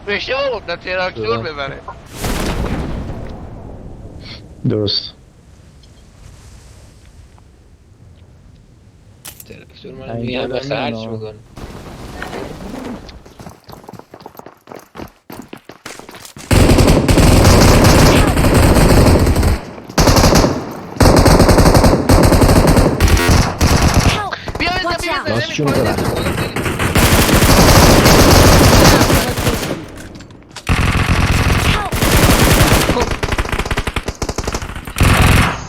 بشه بابا در تراکتور ببره. درست. تراکتور من میگم به خرج میکنه. بیا چون دارم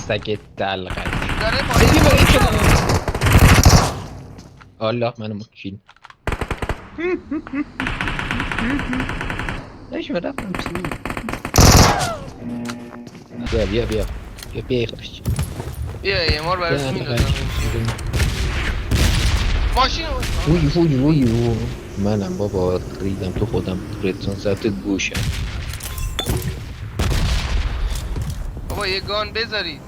سگت دلغت الله منو مکین نشم رفتم چی بیا خودش بیا یه مار برای میدونم ماشین اوی منم بابا ریدم تو خودم ریتون زد گوشم بابا یه گان بذارید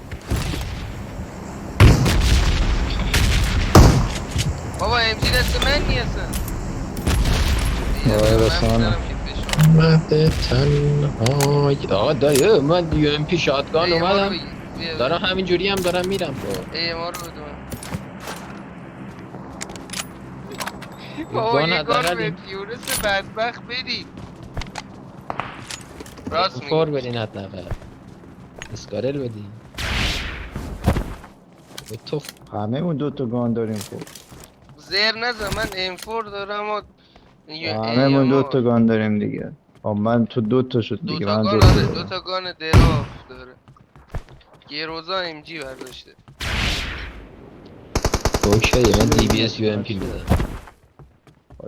بابا امجی دست من نیستن مهد تنهای آقا دایه من دیگه این پیش شاتگان اومدم دارم همینجوری هم دارم میرم ای ما رو بدون بابا یه گان رفیورس بدبخت بدید راست میگی فور بدین حداقل اسکارل بدین تو همه اون دوتا گان داریم خب زیر نزن من M4 دارم و همه اون دوتا گان داریم دیگه. من تو دوتا شد دیگه. دوتا من گان دوتا آره دارم. دوتا گان دراف داره گیروزا MG برداشته اوکی من دی بی اس یو ام پی میدم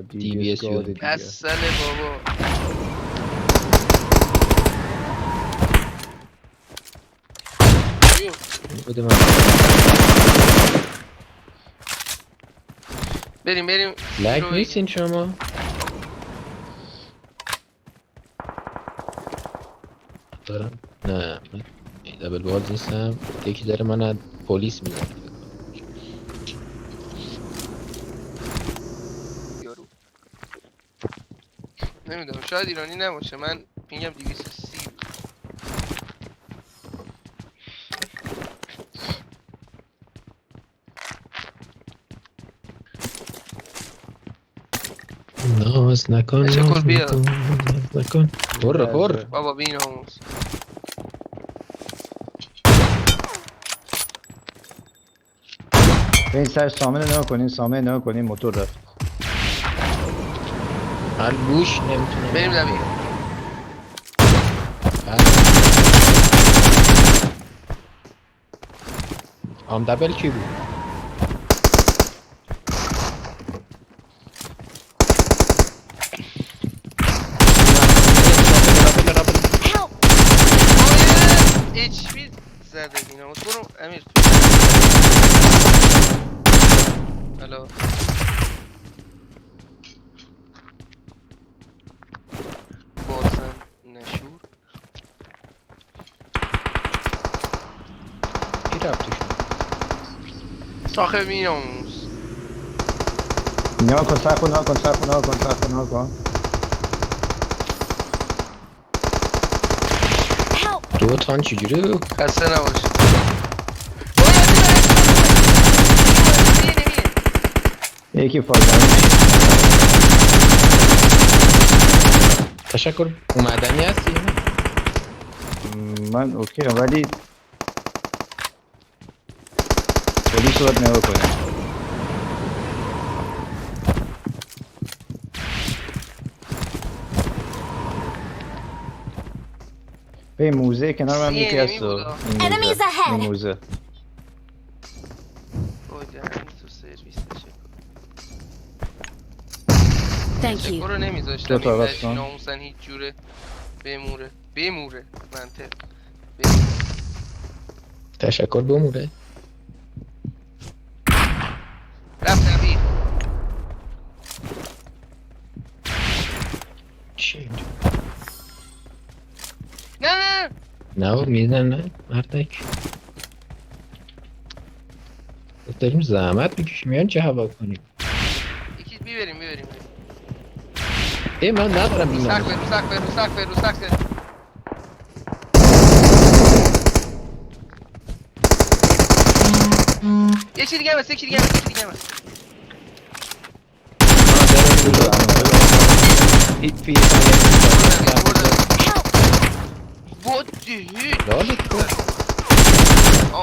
دی بی اس گاده دیگه. اصله بابا بده من بریم لک نیستین شما دارم نه من دبل باز نیستم یکی داره من از پلیس میزنه یارو نمیدونم شاید ایرانی نباشه من میگم 230 ناز نکن تشکر بیا هر بابا بی ناموس به این سر سامن نگاه کنین موتور رفت. هر گوش نمیتونه بریم زمین هم دبل کی بود HP زده بی ناموس برو امیر الو بازم نشور کی رفتش آخه بی ناموس نگاه کن سر کن. دو تان چجوری خسته نباش یکی فایده تشکر اومدنی هستی من اوکی ولی پلیس رو باید نگاه کنیم. به موزه کنار هم یکی هست این موزه تشکر رو نمیذاشتم دو تا این وقت ناموسن هیچ جوره بموره منطق تشکر بموره رفت نبید چی اینجا نه میزنن نه مردک داریم زحمت میکشیم میان چه هوا کنیم یکی بیبریم ای من ندارم این رو نامه. سقف. یکی دیگه هم هست. هیچ فی What the hell؟ لالی تو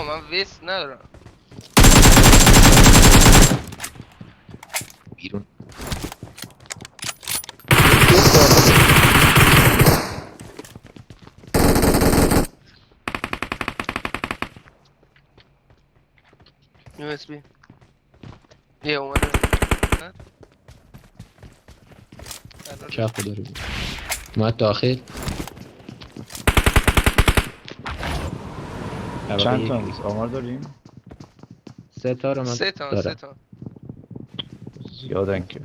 من وست ندارم. بیرون USB. یه اومده. چپ داره بود اومد داخل چند تا نیست آمار داریم؟ 3 تا رو من 3 تا دارم زیادن که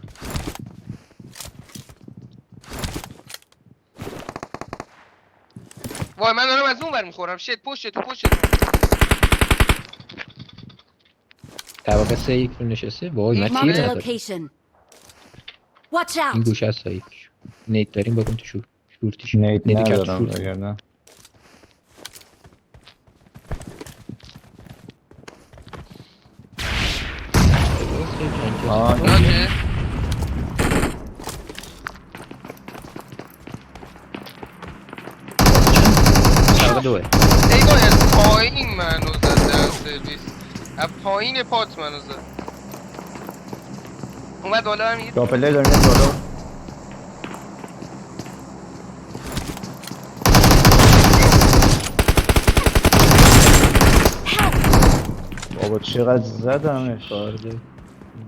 وای من دارم از اون ور میخورم. شت پشت تو. طبقه 3 یک رو نشسته وای من Mark تیر the ندارم location. Watch این out! گوشه هست یک نیت داریم بکن تو شورتیش نیت نیتی کرد ندارم شورت وگرنه آه اوکی. طبقه 2 ای وای از پایین منو زد در سرویس. از پایین پات منو زد. اومد بالا هم یه راپله داریم یه بالا بابا چقدر زدمش کارده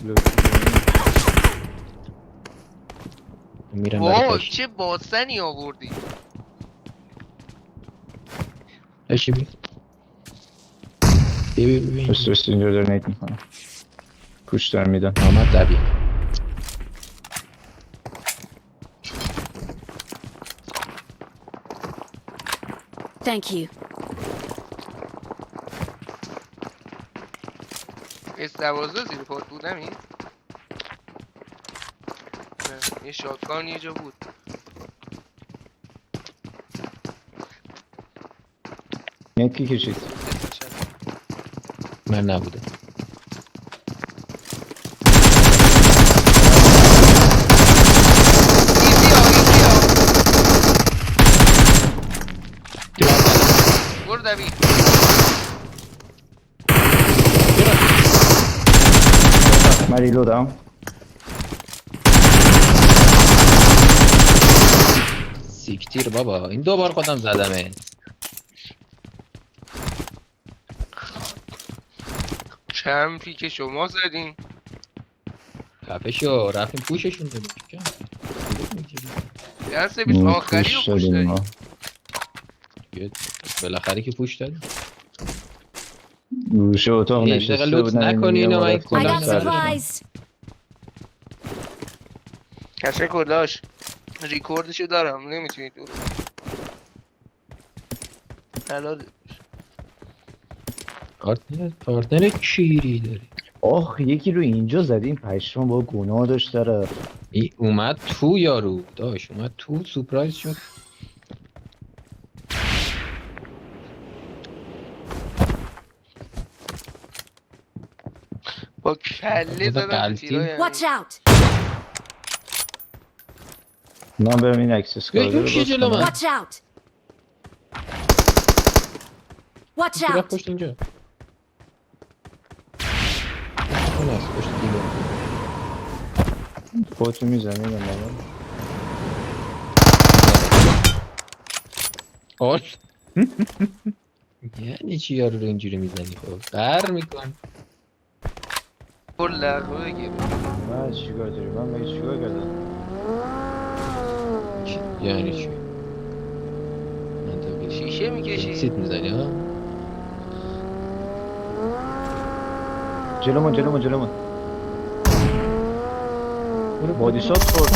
لوکی. میرم برای وای پشت چه باسنی آوردی. اشی ببین بست اینجا داره نیت میکنم پوش دارم میدم آمد دبی Thank you. S12 زیر پات بود همین؟ نه یه شاتگان یه جا بود. نیت کی کشید من نبودم برو دوید. من ریلودم سیکتیر بابا این 2 بار خودم زدمه چند پیک شما زدین؟ خفه شو رفتیم پوششون دادیم یه سرویس آخری رو پوش داریم. ما بالاخره که پوش دادیم گوشه اتاق یه نشسته دقیقه لطف بودن نکنی دیگه اینو ما من رفتیم I کلاه got سرشون. supplies. کشه کلاش ریکوردشو دارم نمیتونید دور حلال. پارتنر کیری داری آخ یکی رو اینجا زدیم پشمان با گناه داشت داره این اومد تو یارو داشت اومد تو سورپرایز شد با کله خدا زدم قلطی. تیرای Watch out! من برم این اکسس کارده رو میشه باز جلو من. کنم Watch out! Watch کی رفت out! پشت اینجا اون است پشت دیوار خودتو میزنی یا نه آش یعنی چی یارو رو اینجوری میزنی خب قهر میکن پر لغوه بگیر. من چیکار داری من مگه چیکار کردم یعنی چی منطقی شیشه میکشی. سیت میزنی ها جلومون بادی شات خورد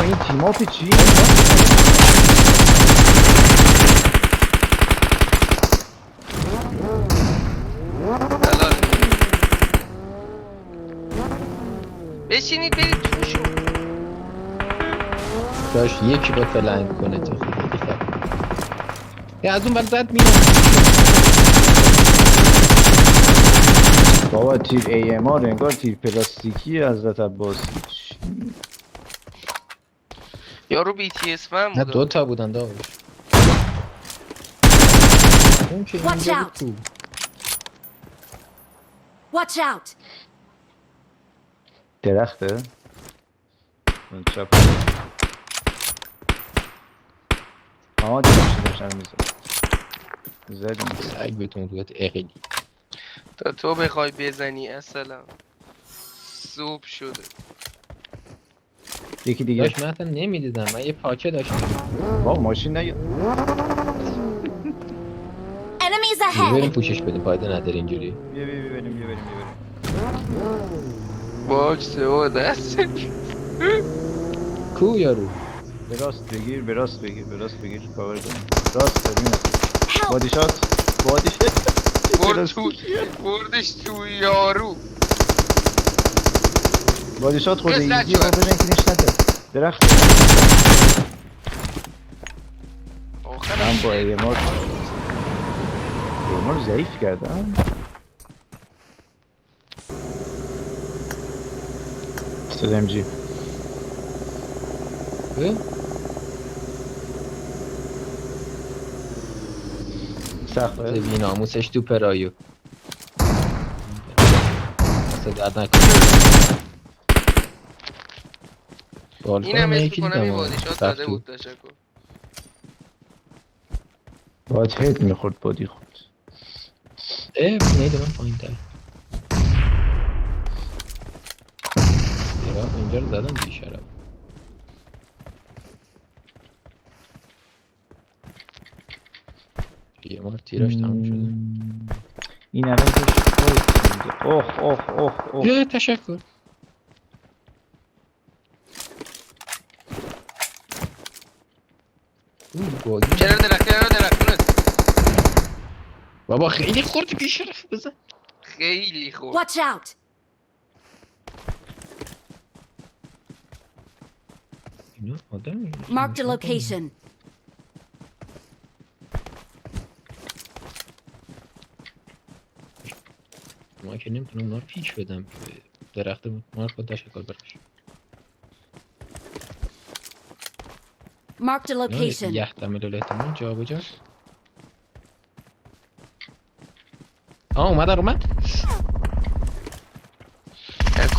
این تیم اپی چی؟ حلال. بشینید برید توشون. داشت یکی با فلنگ کنه تو یه از اون بر زد میره. بابا تیر AMR انگار تیر پلاستیکی حضرت عباس. یارو BTS فهم نه بود. دو تا بودن داوش. اون که Watch اینجا بود out. تو. Watch out! درخته؟ اون چپ داشتن میزد زدیم. سعی بهتون دوت اقیلی. تا تو بخوای بزنی اصلا صبح شده. یکی دیگه. داشت من اصلا نمیدیدم، من یه پاکه داشتم. با ماشین نگه. Enemies بریم ahead! پوشش بدیم، فایده نداره اینجوری. بیا بریم. باکس و دست کو یارو به راست بگیر کاور کنیم. راست ببینم. Help! بادی شات. بردش تو یارو. بادی شات خود قسلت ایزی. شد. بزن که نش نده. درخت. من با AMR ضعیف کردم. SMG سخته. بی ناموسش تو پرایو درد نکنه. اینم اسم کنم این بادیشات داده بود. تشکر. باید هید میخورد بادی خود. نیده من پایین تر اینجا رو زدم بی شرف. یه مار تیرش تموم شده. این الان توش اوه یه تشکر. بازی کنار درخت بابا خیلی خورد بی شرف بزن. خیلی خوب. Watch out! اینا آدم Marked a location. ما که نمیتونم اونا رو پیچ بدم که درخت مار خود تشکر برش. Marked a location. یحتمل الاحتمال جا بجا. اومد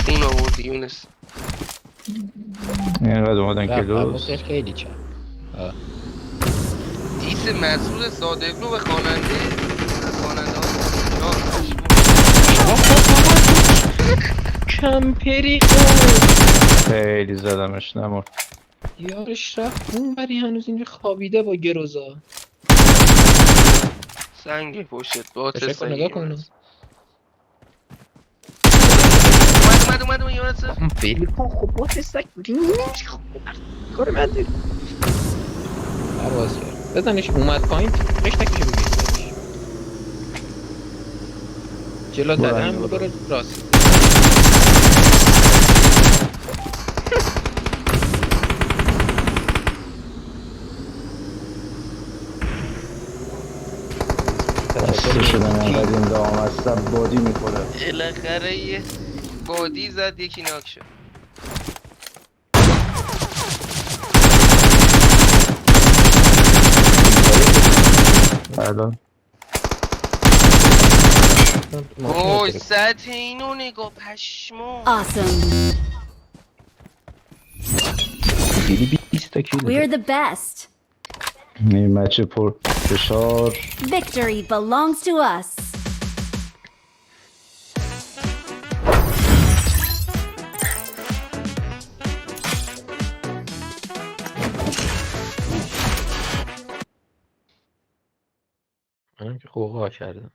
خون آوردی یونس. اینقدر اومدن کلوز. خیلی چند دیس مسئول صادق رو به خواننده کمپری خیلی زدمش نمور. یارش رفت اون بری هنوز اینجا خوابیده با گروزا. سنگ پشت بات تشکر نگاه کن. اومد یونس. بری کن خب بات سک کار من داری پرواز کرد. بزنش اومد پایین قشتکشو بگیرش جلو زدم برو راست. دسته شدن انقدر این دام هستم بادی میخوره. بالاخره یه بادی زد یکی ناک شد. الان اوه سطح اینو نگاه پشمو. Awesome. دیدی 20 کیلو. We're the best. این مچه پر فشار. Victory belongs to us. منم که خوقا کردم.